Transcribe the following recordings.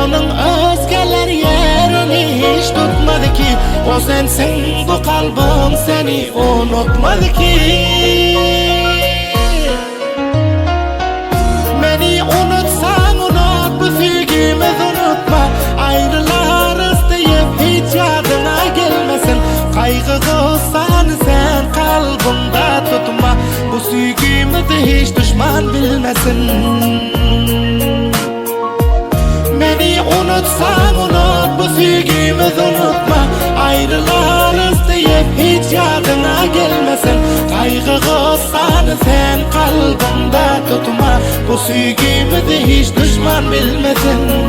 Onun özgeler yerini hiç tutmadı ki. O sensin, bu kalbim seni unutmadı ki. Beni unutsan unut, bu sevgimizi unutma. Ayrılarız deyip hiç yadına gelmesin. Kaygı kılsan sen kalbinde tutma. Bu sevgimizi hiç düşman bilmesin. Beni unutsan unut, bu sevgimizi unutma. Ayrılarız deyip hiç yadına gelmesin. Kaygı kılsan sen kalbinde tutma. Bu sevgimizi hiç düşman bilmesin.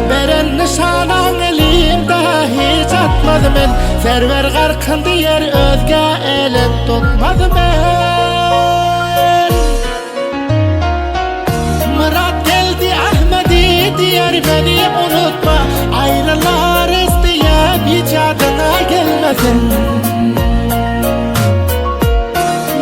Veren nişanan elimde hiç atmadım ben. Server garkın diyer özge elim tutmadım ben. Murat geldi Ahmedi diyer beni unutma. Ayrılarız diye hiç adına gelmesin.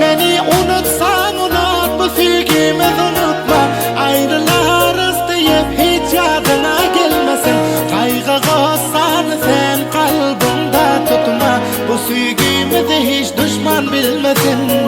Beni unutsan unut, bu sevgimizi unutma. Ayrılarız diye hiç adına gelmesin. Kaygı kılsan sen kalbinde tutma. Bu sevgimizi hiç düşman bilmesin.